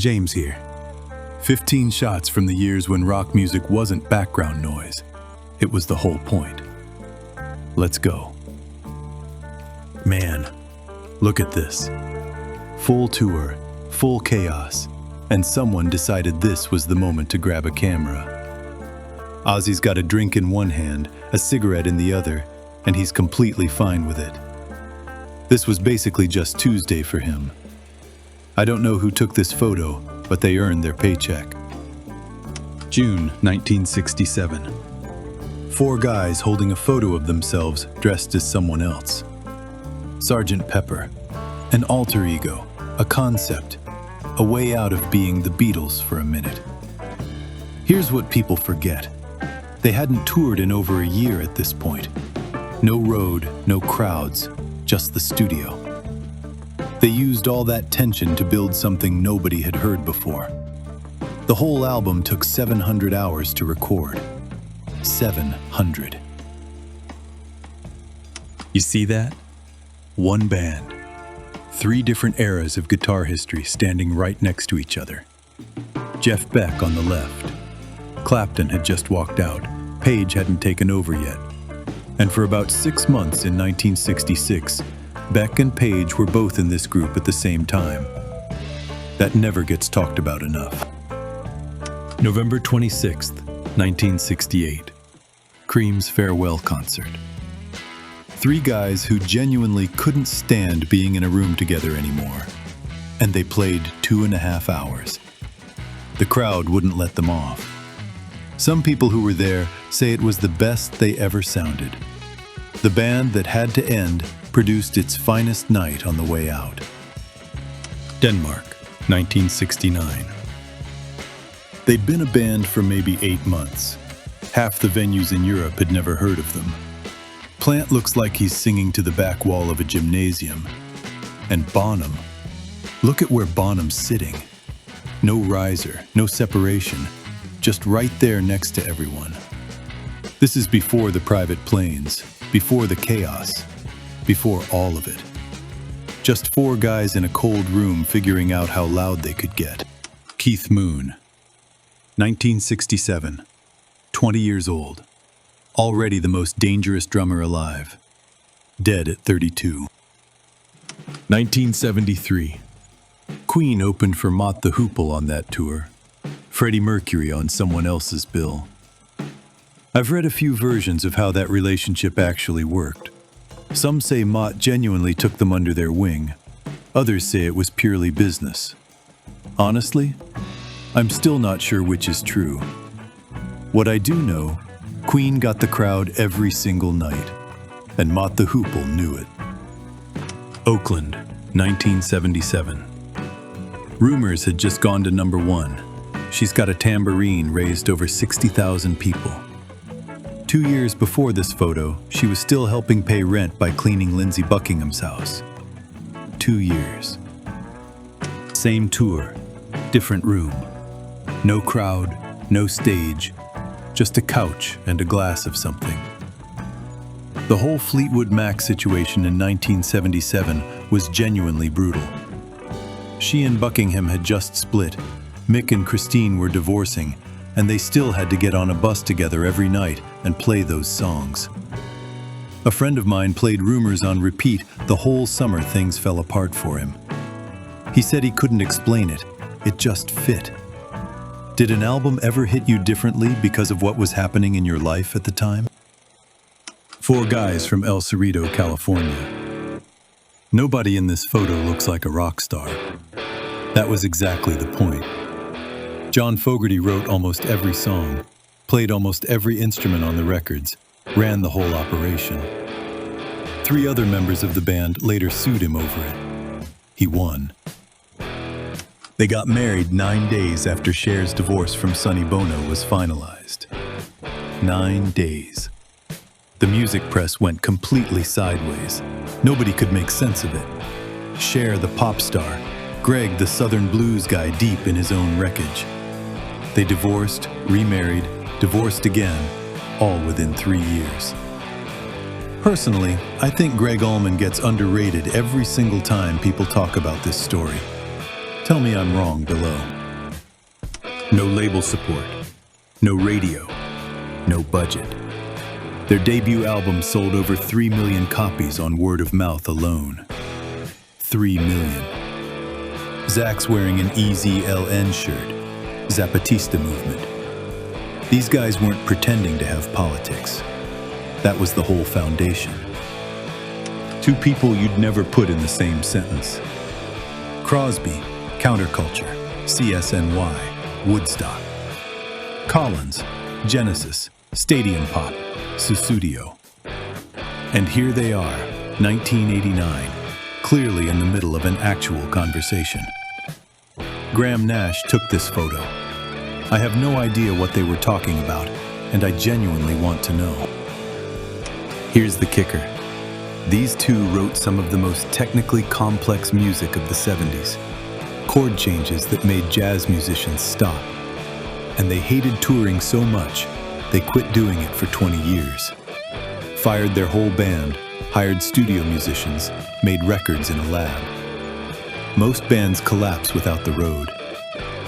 James here. 15 shots from the years when rock music wasn't background noise. It was the whole point. Let's go. Man, look at this. Full tour, full chaos, and someone decided this was the moment to grab a camera. Ozzy's got a drink in one hand, a cigarette in the other, and he's completely fine with it. This was basically just Tuesday for him. I don't know who took this photo, but they earned their paycheck. June 1967. 4 guys holding a photo of themselves dressed as someone else. Sgt. Pepper, an alter ego, a concept, a way out of being the Beatles for a minute. Here's what people forget. They hadn't toured in over a year at this point. No road, no crowds, just the studio. They used all that tension to build something nobody had heard before. The whole album took 700 hours to record. 700. You see that? One band. 3 different eras of guitar history standing right next to each other. Jeff Beck on the left. Clapton had just walked out. Page hadn't taken over yet. And for about 6 months in 1966, Beck and Page were both in this group at the same time. That never gets talked about enough. November 26th, 1968. Cream's farewell concert. 3 guys who genuinely couldn't stand being in a room together anymore. And they played 2.5 hours. The crowd wouldn't let them off. Some people who were there say it was the best they ever sounded. The band that had to end produced its finest night on the way out. Denmark, 1969. They'd been a band for maybe 8 months. Half the venues in Europe had never heard of them. Plant looks like he's singing to the back wall of a gymnasium. And Bonham, look at where Bonham's sitting. No riser, no separation, just right there next to everyone. This is before the private planes, before the chaos, before all of it. Just 4 guys in a cold room figuring out how loud they could get. Keith Moon, 1967, 20 years old, already the most dangerous drummer alive, dead at 32. 1973, Queen opened for Mott the Hoople on that tour, Freddie Mercury on someone else's bill. I've read a few versions of how that relationship actually worked. Some say Mott genuinely took them under their wing. Others say it was purely business. Honestly, I'm still not sure which is true. What I do know, Queen got the crowd every single night, and Mott the Hoople knew it. Oakland, 1977. Rumors had just gone to number 1. She's Got a Tambourine raised over 60,000 people. 2 years before this photo, she was still helping pay rent by cleaning Lindsey Buckingham's house. 2 years. Same tour, different room. No crowd, no stage, just a couch and a glass of something. The whole Fleetwood Mac situation in 1977 was genuinely brutal. She and Buckingham had just split. Mick and Christine were divorcing, and they still had to get on a bus together every night and play those songs. A friend of mine played Rumors on repeat the whole summer things fell apart for him. He said he couldn't explain it. It just fit. Did an album ever hit you differently because of what was happening in your life at the time? 4 guys from El Cerrito, California. Nobody in this photo looks like a rock star. That was exactly the point. John Fogerty wrote almost every song, played almost every instrument on the records, ran the whole operation. 3 other members of the band later sued him over it. He won. They got married 9 days after Cher's divorce from Sonny Bono was finalized. 9 days. The music press went completely sideways. Nobody could make sense of it. Cher, the pop star, Gregg, the Southern blues guy deep in his own wreckage. They divorced, remarried, divorced again, all within 3 years. Personally, I think Gregg Allman gets underrated every single time people talk about this story. Tell me I'm wrong below. No label support, no radio, no budget. Their debut album sold over 3 million copies on word of mouth alone. 3 million. Zach's wearing an EZLN shirt, Zapatista movement. These guys weren't pretending to have politics. That was the whole foundation. Two people you'd never put in the same sentence. Crosby, counterculture, CSNY, Woodstock. Collins, Genesis, stadium pop, Sussudio. And here they are, 1989, clearly in the middle of an actual conversation. Graham Nash took this photo. I have no idea what they were talking about, and I genuinely want to know. Here's the kicker. These two wrote some of the most technically complex music of the 70s. Chord changes that made jazz musicians stop. And they hated touring so much, they quit doing it for 20 years. Fired their whole band, hired studio musicians, made records in a lab. Most bands collapse without the road.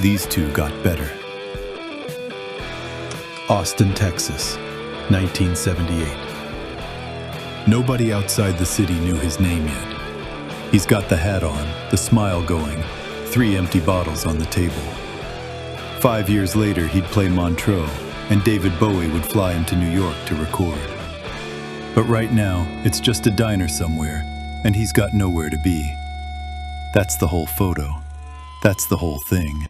These two got better. Austin, Texas, 1978. Nobody outside the city knew his name yet. He's got the hat on, the smile going, 3 empty bottles on the table. 5 years later, he'd play Montreux, and David Bowie would fly him to New York to record. But right now, it's just a diner somewhere, and he's got nowhere to be. That's the whole photo. That's the whole thing.